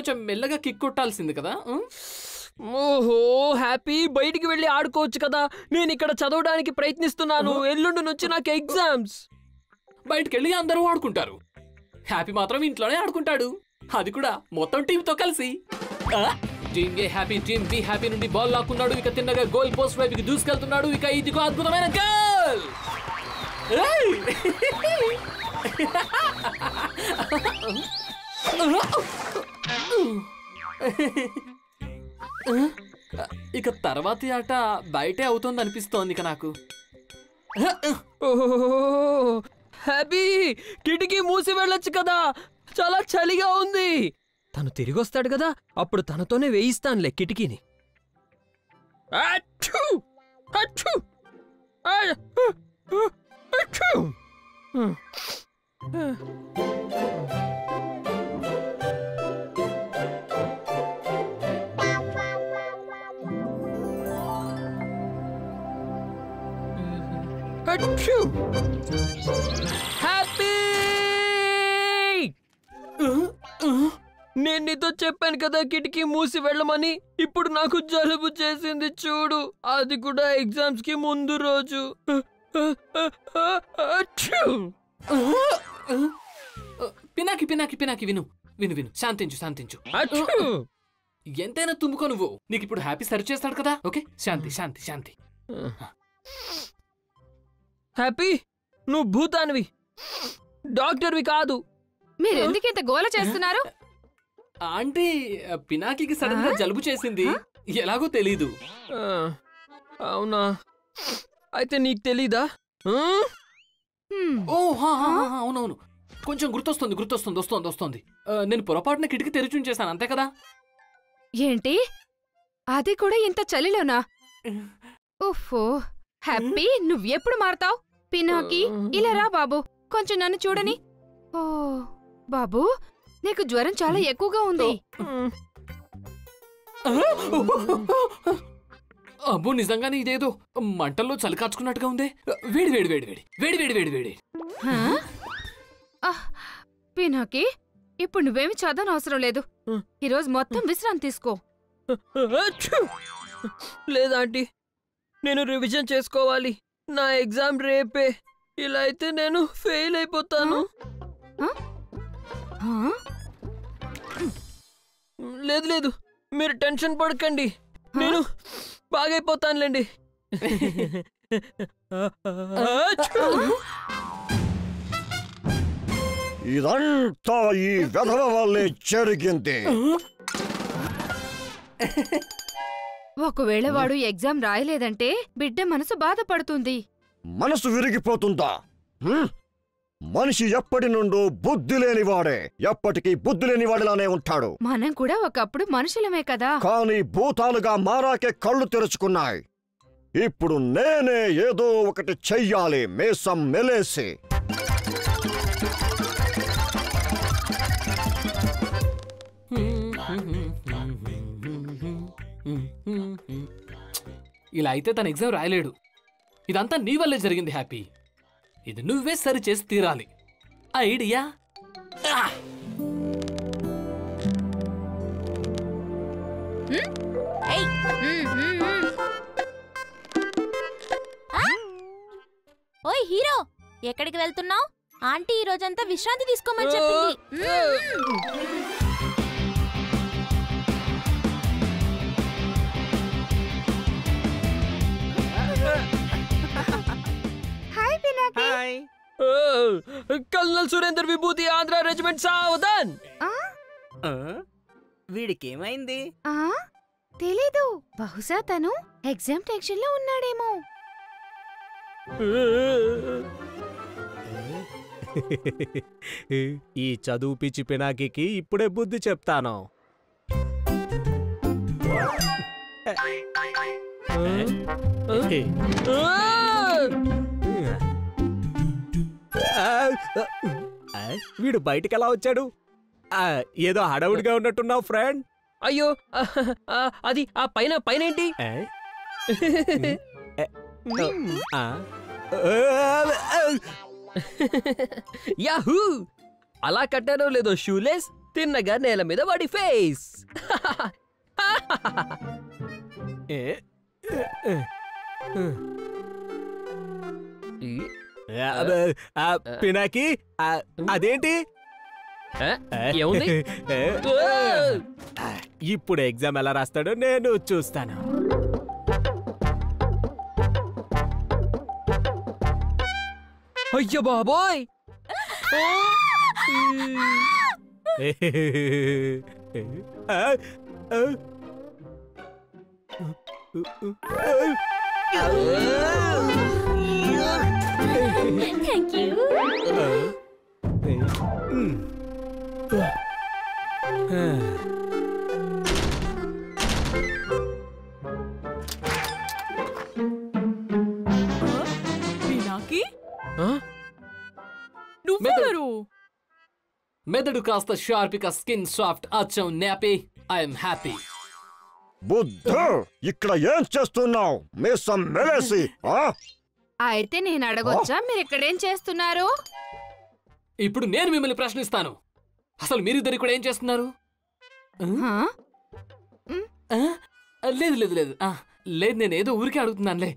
కొంచెం మెల్లగా కిక్ కొట్టాల్సింది కదా. ఓహో హ్యాపీ, బయటికి వెళ్ళి ఆడుకోవచ్చు కదా. నేను ఇక్కడ చదవడానికి ప్రయత్నిస్తున్నాను. ఎల్లుండి నుంచి నాకు ఎగ్జామ్స్. బయటికి వెళ్ళి అందరూ ఆడుకుంటారు, హ్యాపీ మాత్రం ఇంట్లోనే ఆడుకుంటాడు, అది కూడా మొత్తం టీంతో కలిసి. Team A happy, team be happy నుండి బాల్ లాక్కున్నాడు. ఇక తిన్నగా గోల్ పోస్ట్ వైపుకి దూసుకెళ్తున్నాడు. ఇక ఇదిగో అద్భుతమైన గోల్. ఇక తర్వాతి ఆట బయటే అవుతుంది అనిపిస్తోంది ఇక నాకు. హ్యాపీ, కిటికీ మూసి వెళ్ళొచ్చు కదా, చాలా చలిగా ఉంది. తను తిరిగి వస్తాడు కదా, అప్పుడు తనతోనే వేయిస్తానులే కిటికీని. హ్యాపీ, నేను నీతో చెప్పాను కదా కిటికీ మూసి వెళ్ళమని. ఇప్పుడు నాకు జలుబు చేసింది చూడు, అది కూడా ఎగ్జామ్స్ కి ముందు రోజు. పినాకి పినాకి పినాకి విను విను విను, శాంతించు శాంతించు. ఎంతైనా తుమ్ముకో నువ్వు, నీకు ఇప్పుడు హ్యాపీ సరి చేస్తాడు కదా. ఓకే, శాంతి శాంతి శాంతి. హ్యాపీ, నువ్వు భూతానివి, డాక్టర్వి కాదు. మీరు ఎందుకు ఇంత గోల చేస్తున్నారు? ఆంటీ, పినాకికి సడన్ గా జలుబు చేసింది, ఎలాగో తెలీదు. అవునా, అయితే నీకు తెలీదా? ఓ అవునవును, కొంచెం గుర్తొస్తుంది గుర్తొస్తుంది, వస్తోంది వస్తోంది. నేను పొరపాటున కిటికీ తెరిచి ఉంచేసాను, అంతే కదా. ఏంటి, అది కూడా ఇంత చలిలోనా? ఓఫో హ్యాపీ, నువ్వెప్పుడు మారతావు? పినాకి, ఇలా రా బాబు, కొంచెం నన్ను చూడని. ఓ బాబు, నీకు జ్వరం చాలా ఎక్కువగా ఉంది. అబ్బో, నిజంగానే ఇదేదో మంటల్లో చలి కాచుకున్నట్టుగా ఉంది. వేడి వేడి వేడి వేడి వేడి వేడి వేడి వేడి. పినాకి, ఇప్పుడు నువ్వేమి చదవని అవసరం లేదు. ఈరోజు మొత్తం విశ్రాంతి తీసుకో. లేదా ఆంటీ, నేను రివిజన్ చేసుకోవాలి, నా ఎగ్జామ్ రేపే. ఇలా అయితే నేను ఫెయిల్ అయిపోతాను. లేదు లేదు, మీరు టెన్షన్ పడకండి, నేను బాగైపోతానులేండి. ఇదంతా ఈ వెధవ వల్లే జరిగింది. ఒకవేళ వాడు ఎగ్జామ్ రాయలేదంటే బిడ్డ మనసు బాధపడుతుంది. మనసు విరిగిపోతుందా? మనిషి ఎప్పటి నుండో బుద్ధి లేనివాడే, ఎప్పటికీ బుద్ధి లేనివాడిలానే ఉంటాడు. మనం కూడా ఒకప్పుడు మనుషులమే కదా. కానీ భూతాలుగా మారాకే కళ్ళు తెరుచుకున్నాయి. ఇప్పుడు నేనే ఏదో ఒకటి చెయ్యాలి, మేసం మెలేసి. ఇలా అయితే తన ఎగ్జామ్ రాయలేడు. ఇదంతా నీ వల్లే జరిగింది హ్యాపీ, ఇది నువ్వే సరి చేసి తీరాలి. ఐడియా? ఓయ్ హీరో, ఎక్కడికి వెళ్తున్నావు? ఆంటీ ఈ రోజంతా విశ్రాంతి తీసుకోమని చెప్పింది. హాయ్ పినాకి. కల్నల్ సురేందర్ విభూతి ఆంధ్ర రెజిమెంట్ సావధాన్. వీడికేమైంది? తెలీదు, బహుశా తను ఎగ్జామ్ టెన్షన్ లో ఉన్నాడేమో. ఈ చదువు పిచ్చి పినాకికి ఇప్పుడే బుద్ధి చెప్తాను. వీడు బయటికెలా వచ్చాడు? ఏదో హడావుడిగా ఉన్నట్టున్నావు ఫ్రెండ్. అయ్యో, అది ఆ పైన పైన ఏంటి? యాహూ! అలా కట్టారో లేదో షూలేస్ తిన్నగా నేల మీద వాడి ఫేస్. ఏ, పినాకి అదేంటి ఏముంది? ఇప్పుడు ఎగ్జామ్ ఎలా రాస్తాడో నేను చూస్తాను. అయ్యో బాబోయ్! Thank you. పినాకి ఆ? నువ్వెవరు? మెదడు కాస్త షార్ప్, ఇక స్కిన్ సాఫ్ట్, అచ్చం నాపీ. I'm happy. బుద్ధు, ఇక్కడ ఏం చేస్తున్నావు? మీసం మెలేసి అయితే నేను అడగొచ్చా మీరు ఇక్కడేం చేస్తున్నారు? ఇప్పుడు నేను మిమ్మల్ని ప్రశ్నిస్తాను. అసలు మీరిద్దరు కూడా ఏం చేస్తున్నారు? హా? లేదు లేదు లేదు లేదు, నేనేదో ఊరికే అడుగుతున్నానులే.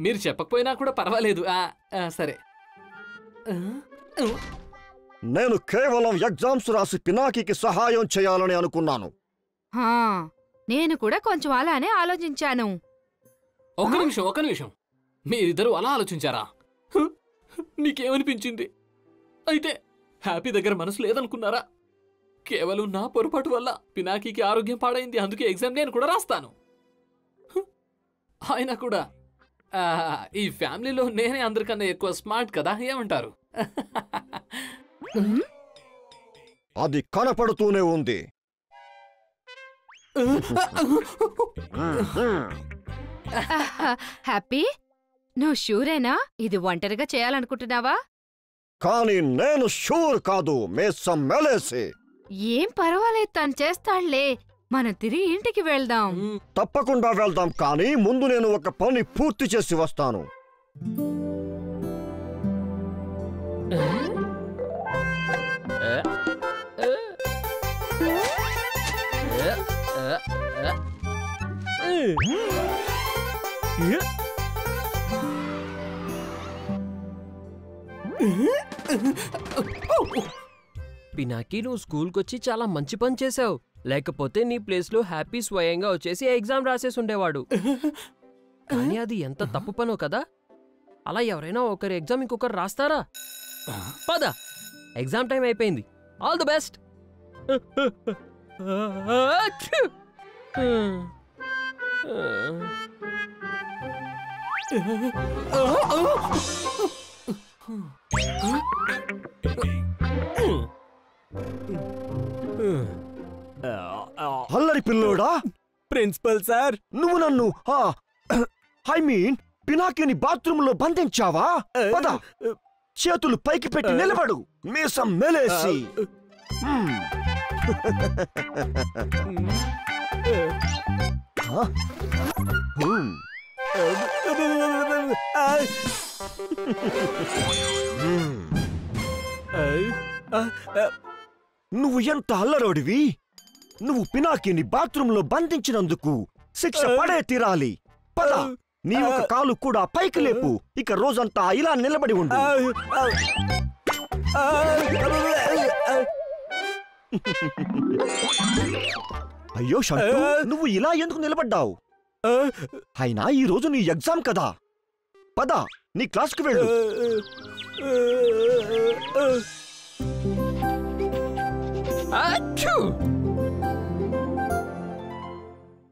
మీరు చెప్పకపోయినా కూడా పర్వాలేదు. సరే. నేను కేవలం ఎగ్జామ్స్ రాసి పినాకికి సహాయం చేయాలని అనుకున్నాను. హా, నేను కూడా కొంచెం అలానే ఆలోచించాను. ఒక నిమిషం. మీరిద్దరూ అలా ఆలోచించారా? నీకేమనిపించింది? అయితే హ్యాపీ దగ్గర మనసు లేదనుకున్నారా? కేవలం నా పొరపాటు వల్ల పినాకీకి ఆరోగ్యం పాడైంది, అందుకే ఎగ్జామ్ నేను కూడా రాస్తాను. ఆయన కూడా ఈ ఫ్యామిలీలో నేనే అందరికన్నా ఎక్కువ స్మార్ట్ కదా, ఏమంటారు? అది కనపడుతూనే ఉంది. హ్యాపీ, నువ్వు షూరేనా ఇది ఒంటరిగా చేయాలనుకుంటున్నావా? కానీ నేను షూర్ కాదు, మీసం మెలేసి. ఏం పర్వాలేదు, తను చేస్తాడులే. మనం తిరిగి ఇంటికి వెళ్దాం. తప్పకుండా వెళ్దాం, కానీ ముందు నేను ఒక పని పూర్తి చేసి వస్తాను. పినాకి, నువ్వు స్కూల్కొచ్చి చాలా మంచి పని చేసావు. లేకపోతే నీ ప్లేస్లో హ్యాపీ స్వయంగా వచ్చేసి ఎగ్జామ్ రాసేసి ఉండేవాడు. కానీ అది ఎంత తప్పు పనో కదా. అలా ఎవరైనా ఒకరి ఎగ్జామ్ ఇంకొకరు రాస్తారా? పద, ఎగ్జామ్ టైం అయిపోయింది. All the best. అల్లరి పిల్లోడా, ప్రిన్సిపల్ సార్, నువ్వు నన్ను ఐ మీన్ పినాకిని బాత్రూంలో బంధించావా? పద, చేతులు పైకి పెట్టి నిలబడు, మీసం మెలేసి. నువ్వు ఎంత అల్లరోడివి! నువ్వు పినాకిని బాత్రూంలో బంధించినందుకు శిక్ష పడే తీరాలి. పద, నీ ఒక కాలు కూడా పైకి లేపు. ఇక రోజంతా ఇలా నిలబడి ఉండు. అయ్యో షంటు, నువ్వు ఇలా ఎందుకు నిలబడ్డావు? అయినా ఈ రోజు నీ ఎగ్జామ్ కదా. పద, నీ క్లాస్కి వెళ్ళు.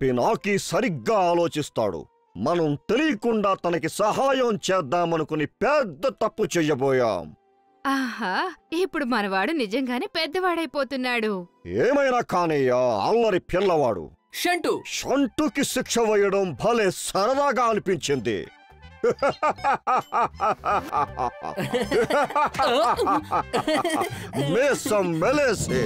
పినాకి సరిగ్గా ఆలోచిస్తాడు. మనం తెలియకుండా తనకి సహాయం చేద్దామనుకుని పెద్ద తప్పు చెయ్యబోయాం. ఆహా, ఇప్పుడు మనవాడు నిజంగానే పెద్దవాడైపోతున్నాడు. ఏమైనా కానయ్యా, అల్లరి పిల్లవాడు. షంటుకి శిక్ష వేయడం భలే సరదాగా అనిపించింది. మీసం మెలేసి.